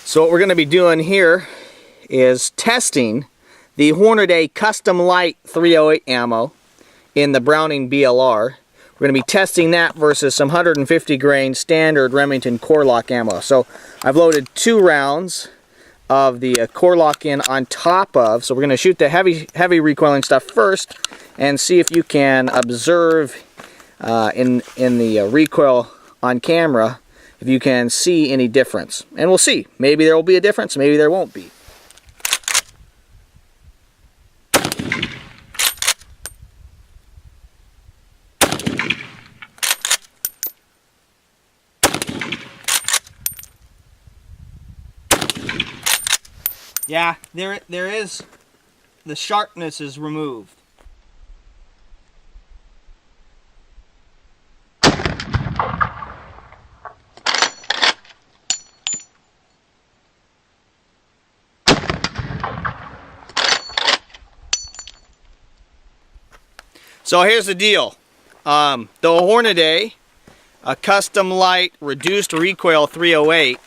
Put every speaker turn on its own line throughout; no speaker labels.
So what we're going to be doing here is testing the Hornady Custom LITE 308 ammo in the Browning BLR. We're going to be testing that versus some 150 grain standard Remington Core-Lokt ammo. So I've loaded 2 rounds of the Core-Lokt in on top of, so we're going to shoot the heavy recoiling stuff first and see if you can observe in the recoil on camera if you can see any difference. And we'll see. Maybe there will be a difference, maybe there won't be. Yeah, there is, the sharpness is removed. So here's the deal. The Hornady, a Custom LITE reduced recoil 308.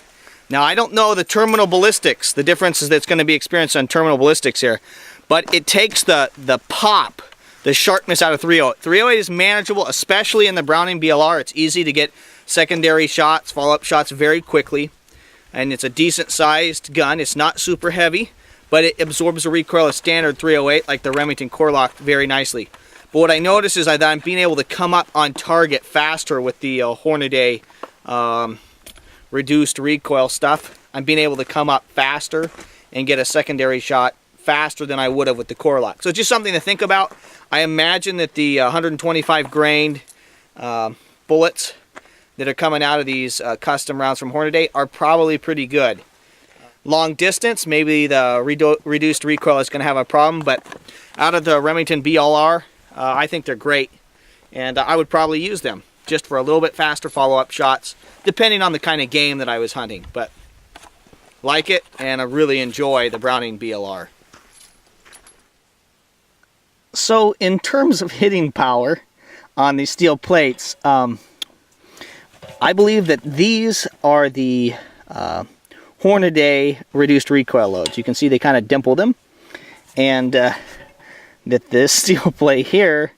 Now I don't know the terminal ballistics, the differences that's going to be experienced on terminal ballistics here, but it takes the pop, the sharpness out of 308. 308 is manageable, especially in the Browning BLR. It's easy to get secondary shots, follow-up shots very quickly, and it's a decent sized gun. It's not super heavy, but it absorbs the recoil of standard 308 like the Remington Core-Lokt very nicely. But what I notice is that I'm being able to come up on target faster with the Hornady reduced recoil stuff. I'm being able to come up faster and get a secondary shot faster than I would have with the Core-Lokt. So it's just something to think about. I imagine that the 125 grain bullets that are coming out of these custom rounds from Hornady are probably pretty good. Long distance, maybe the reduced recoil is going to have a problem, but out of the Remington BLR, I think they're great, and I would probably use them just for a little bit faster follow-up shots, depending on the kind of game that I was hunting. But like it, and I really enjoy the Browning BLR. So in terms of hitting power on these steel plates, I believe that these are the Hornady reduced recoil loads. You can see they kind of dimple them, and that this steel plate here,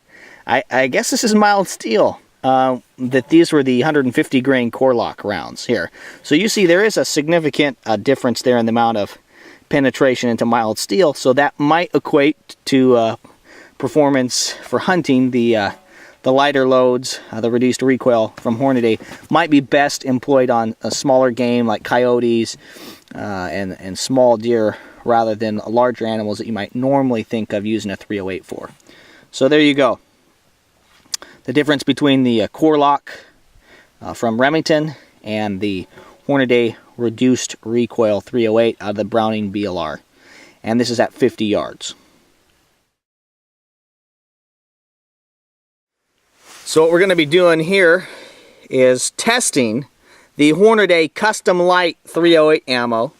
I guess this is mild steel. That these were the 150 grain Core-Lokt rounds here. So you see there is a significant difference there in the amount of penetration into mild steel, so that might equate to performance for hunting. The lighter loads, the reduced recoil from Hornady, might be best employed on a smaller game like coyotes and small deer rather than larger animals that you might normally think of using a 308 for. So there you go. The difference between the Core-Lokt from Remington and the Hornady reduced recoil 308 out of the Browning BLR. And this is at 50 yards. So what we're going to be doing here is testing the Hornady Custom LITE 308 ammo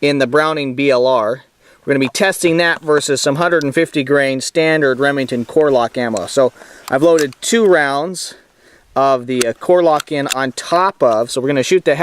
in the Browning BLR. We're going to be testing that versus some 150 grain standard Remington Core-Lokt ammo. So I've loaded 2 rounds of the Core-Lokt in on top of, so we're going to shoot the